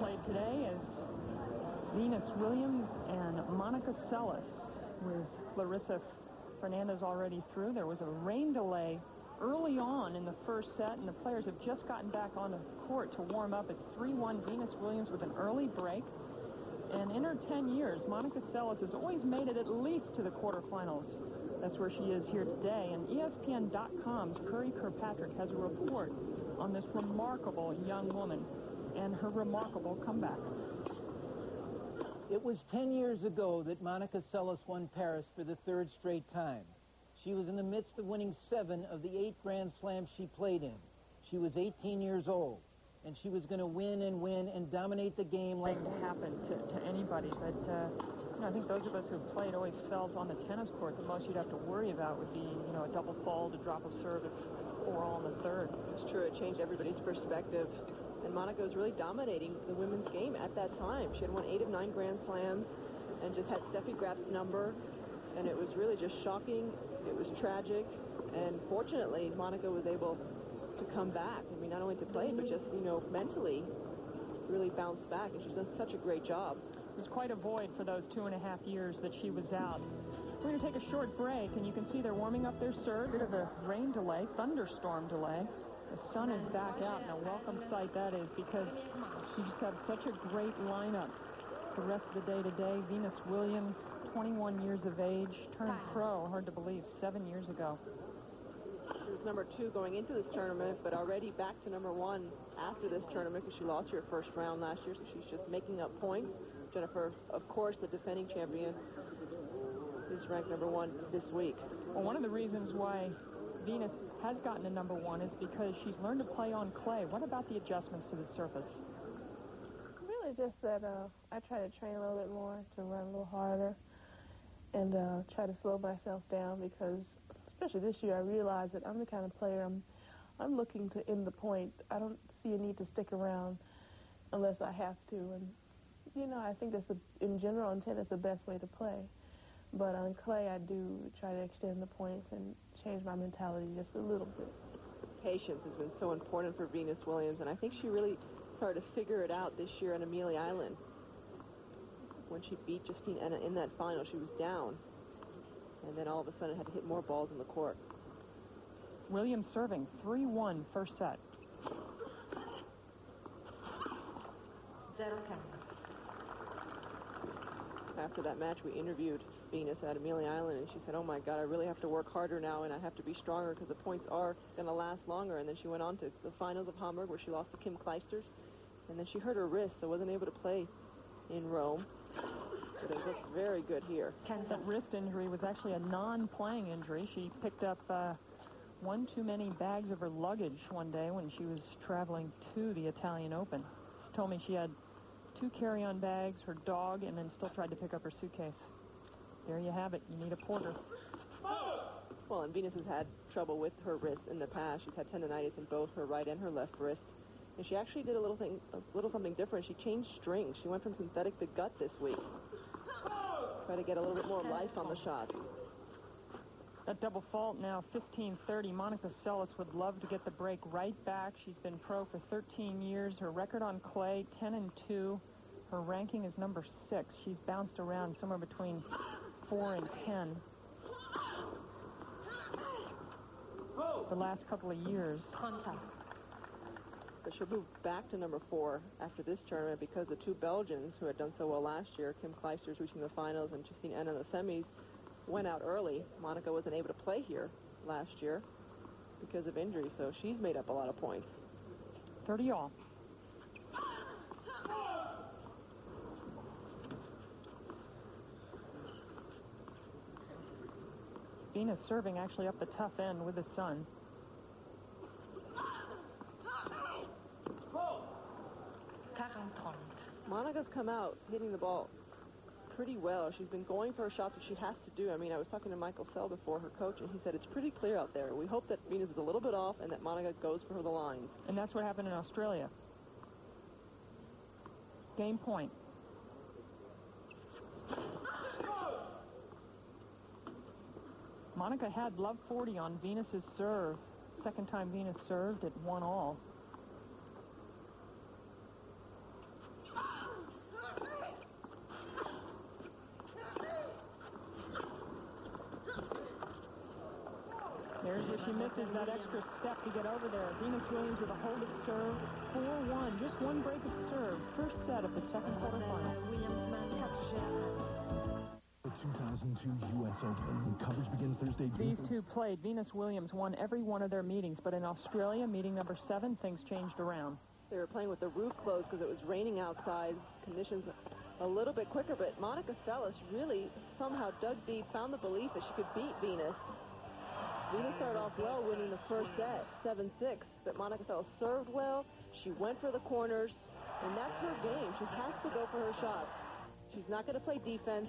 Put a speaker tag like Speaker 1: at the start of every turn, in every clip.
Speaker 1: played today is Venus Williams and Monica Seles, with Clarissa Fernandez already through. There was a rain delay early on in the first set, and the players have just gotten back on the court to warm up. It's 3-1 Venus Williams with an early break. And in her 10 years, Monica Seles has always made it at least to the quarterfinals. That's where she is here today. And ESPN.com's Curry Kirkpatrick has a report on this remarkable young woman and her remarkable comeback.
Speaker 2: It was 10 years ago that Monica Seles won Paris for the third straight time. She was in the midst of winning 7 of the 8 Grand Slams she played in. She was 18 years old, and she was going to win and dominate the game like
Speaker 1: to happen to anybody. But you know, I think those of us who've played always felt on the tennis court the most you'd have to worry about would be, you know, a double fault, a drop of serve at 4-all in the third.
Speaker 3: It's true. It changed everybody's perspective. And Monica was really dominating the women's game at that time. She had won 8 of 9 Grand Slams and just had Steffi Graf's number. And it was really just shocking. It was tragic. And fortunately, Monica was able to come back. I mean, not only to play, but just, you know, mentally really bounce back. And she's done such a great job.
Speaker 1: It was quite a void for those 2.5 years that she was out. We're going to take a short break, and you can see they're warming up their serve. Bit of a rain delay, thunderstorm delay. The sun is back out, and a welcome sight that is, because you just have such a great lineup the rest of the day today. Venus Williams, 21 years of age, turned pro, hard to believe, 7 years ago.
Speaker 3: She was number 2 going into this tournament, but already back to number 1 after this tournament because she lost her first round last year, so she's just making up points. Jennifer, of course, the defending champion, is ranked number 1 this week.
Speaker 1: Well, one of the reasons why Venus has gotten to number 1 is because she's learned to play on clay. What about the adjustments to the surface?
Speaker 4: Really just that I try to train a little bit more, to run a little harder, and try to slow myself down, because especially this year I realize that I'm the kind of player I'm looking to end the point. I don't see a need to stick around unless I have to. And, you know, I think that's, in general, in tennis, the best way to play. But on clay, I do try to extend the points and change my mentality just a little bit.
Speaker 3: Patience has been so important for Venus Williams, and I think she really started to figure it out this year on Amelia Island. When she beat Justine Enna in that final, she was down, and then all of a sudden had to hit more balls in the court.
Speaker 1: Williams serving 3-1 first set.
Speaker 5: 0
Speaker 3: After that match, we interviewed Venus at Amelia Island, and she said, oh my God, I really have to work harder now, and I have to be stronger because the points are going to last longer. And then she went on to the finals of Hamburg, where she lost to Kim Kleisters, and then she hurt her wrist, so wasn't able to play in Rome. But it looked very good here.
Speaker 1: That wrist injury was actually a non-playing injury. She picked up one too many bags of her luggage one day when she was traveling to the Italian Open. She told me she had 2 carry-on bags, her dog, and then still tried to pick up her suitcase. There you have it. You need a porter.
Speaker 3: Well, and Venus has had trouble with her wrist in the past. She's had tendonitis in both her right and her left wrist. And she actually did a little something different. She changed strings. She went from synthetic to gut this week. Try to get a little bit more life on the shots.
Speaker 1: That double fault now, 15-30. Monica Seles would love to get the break right back. She's been pro for 13 years. Her record on clay, 10-2. Her ranking is number 6. She's bounced around somewhere between 4 and 10 the last couple of years.
Speaker 5: Contact.
Speaker 3: But she'll move back to number 4 after this tournament because the 2 Belgians who had done so well last year, Kim Kleisters reaching the finals and Justine Enna in the semis, went out early. Monica wasn't able to play here last year because of injury, so she's made up a lot of points.
Speaker 1: 30-all. Venus serving actually up the tough end with the sun.
Speaker 3: Monica's come out hitting the ball pretty well. She's been going for her shots, which she has to do. I mean, I was talking to Michael Sell before, her coach, and he said it's pretty clear out there. We hope that Venus is a little bit off and that Monica goes for the lines.
Speaker 1: And that's what happened in Australia. Game point. Monica had love 40 on Venus's serve. Second time Venus served at 1-all. is that extra step to get over there. Venus Williams with a hold of serve, 4-1. Just one break of serve. First set of the second quarterfinal.
Speaker 6: The 2002 U.S. Open. Coverage begins Thursday.
Speaker 1: These two played. Venus Williams won every one of their meetings, but in Australia, meeting number 7, things changed around.
Speaker 3: They were playing with the roof closed because it was raining outside. Conditions a little bit quicker, but Monica Seles really somehow dug deep, found the belief that she could beat Venus. Venus started off well, winning the first set, 7-6, but Monica Seles served well. She went for the corners, and that's her game. She has to go for her shots. She's not going to play defense.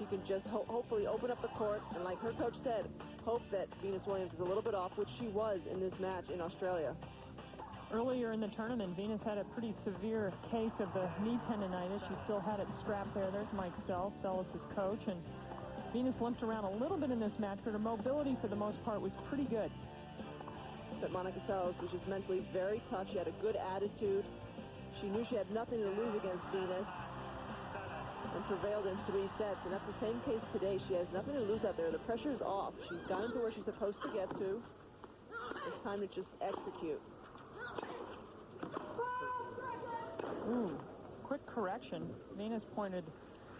Speaker 3: She can just hopefully open up the court, and like her coach said, hope that Venus Williams is a little bit off, which she was in this match in Australia.
Speaker 1: Earlier in the tournament, Venus had a pretty severe case of the knee tendonitis. She still had it strapped there. There's Mike Seles, Seles' coach, and Venus limped around a little bit in this match, but her mobility for the most part was pretty good.
Speaker 3: But Monica Seles was just mentally very tough. She had a good attitude. She knew she had nothing to lose against Venus and prevailed in 3 sets. And that's the same case today. She has nothing to lose out there. The pressure's off. She's gotten to where she's supposed to get to. It's time to just execute.
Speaker 1: Quick correction. Venus pointed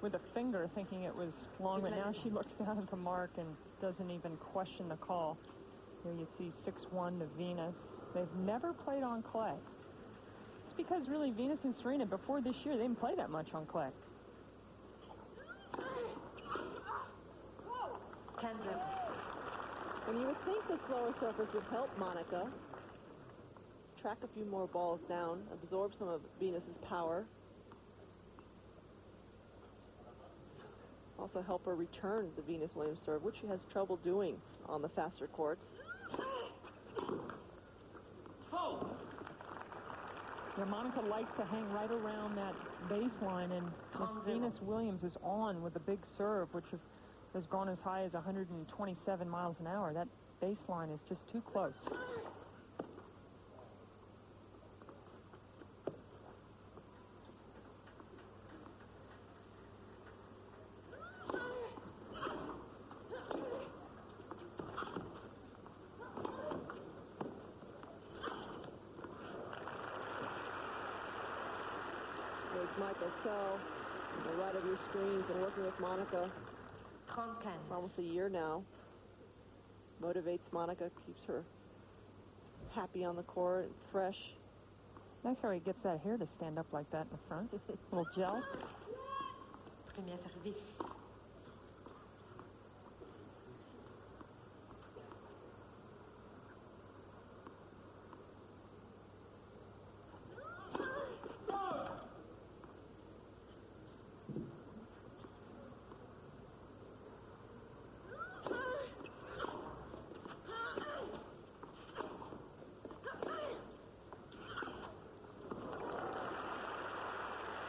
Speaker 1: with a finger thinking it was long, but now she looks down at the mark and doesn't even question the call. Here you see 6-1 to Venus. They've never played on clay. It's because really Venus and Serena before this year, they didn't play that much on clay.
Speaker 3: And you would think the slower surface would help Monica track a few more balls down, absorb some of Venus's power. Also help her return the Venus Williams serve, which she has trouble doing on the faster courts.
Speaker 1: Yeah, Monica likes to hang right around that baseline, and if Venus Williams is on with a big serve, which has gone as high as 127 miles an hour, that baseline is just too close.
Speaker 3: Michael Sell, on the right of your screens, and working with Monica for almost a year now. Motivates Monica, keeps her happy on the court and fresh.
Speaker 1: Nice how he gets that hair to stand up like that in the front. A little gel.
Speaker 5: Premier service.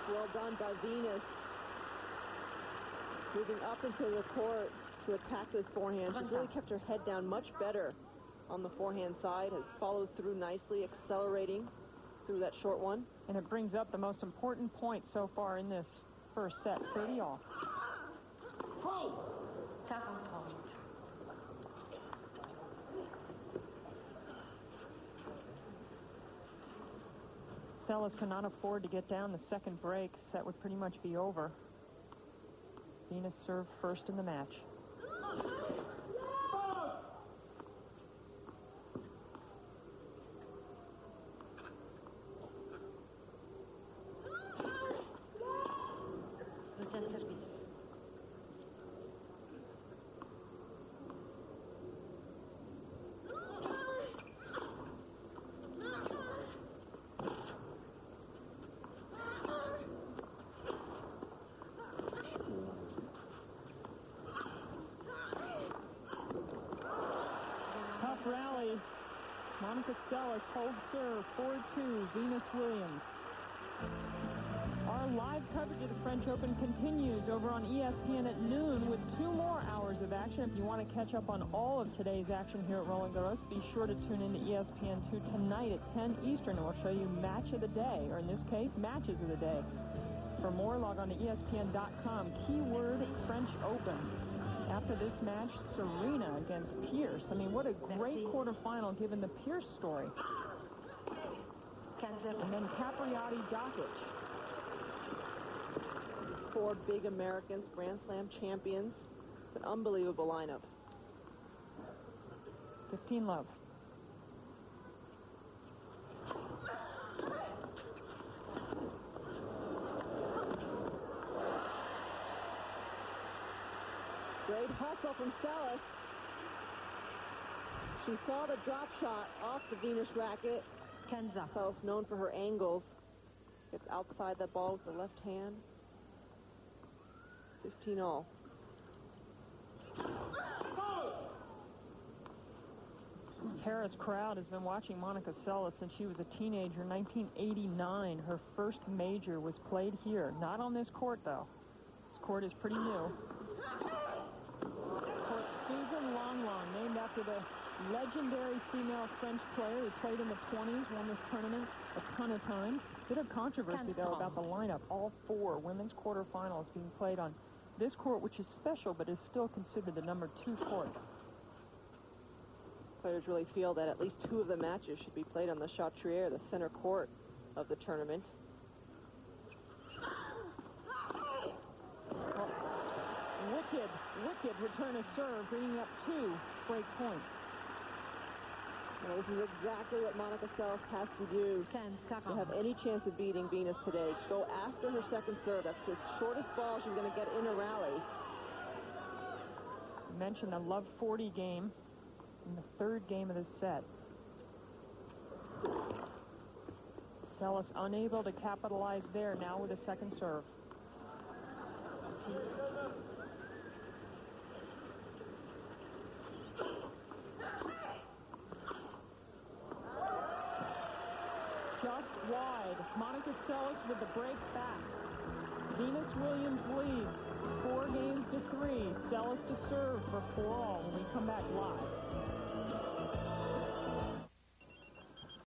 Speaker 3: Well done by Venus. Moving up into the court to attack this forehand. She's really kept her head down much better on the forehand side. Has followed through nicely, accelerating through that short one.
Speaker 1: And it brings up the most important point so far in this first set, 30 all. Seles cannot afford to get down the second break. Set would pretty much be over. Venus served first in the match. Rally. Monica Seles holds serve, 4-2, Venus Williams. Our live coverage of the French Open continues over on ESPN at noon with 2 more hours of action. If you want to catch up on all of today's action here at Roland Garros, be sure to tune in to ESPN2 tonight at 10 Eastern, and we'll show you match of the day, or in this case, matches of the day. For more, log on to ESPN.com, keyword French Open. after this match, Serena against Pierce. I mean, what a great quarterfinal given the Pierce story. And then Capriati-Dokic.
Speaker 3: 4 big Americans, Grand Slam champions. An unbelievable lineup.
Speaker 1: 15-love.
Speaker 3: Great hustle from Seles. She saw the drop shot off the Venus racket. Seles, known for her angles, gets outside the ball with the left hand. 15-all.
Speaker 1: This Paris crowd has been watching Monica Seles since she was a teenager. 1989, her first major was played here. Not on this court, though. This court is pretty new. Susan Longlong, named after the legendary female French player who played in the 20s, won this tournament a ton of times. Bit of controversy, though, about the lineup. All 4 women's quarterfinals being played on this court, which is special, but is still considered the number 2 court.
Speaker 3: Players really feel that at least 2 of the matches should be played on the Chatrier, the center court of the tournament. Wicked return of serve, bringing up 2 break points. Well, this is exactly what Monica Seles has to do to have any chance of beating Venus today. Go after her second serve. That's the shortest ball she's going to get in a rally.
Speaker 1: I mentioned the Love 40 game in the 3rd game of the set. Seles unable to capitalize there, now with a second serve. Just wide. Monica Seles with the break back. Venus Williams leads 4 games to 3. Seles to serve for 4-all when we come back live.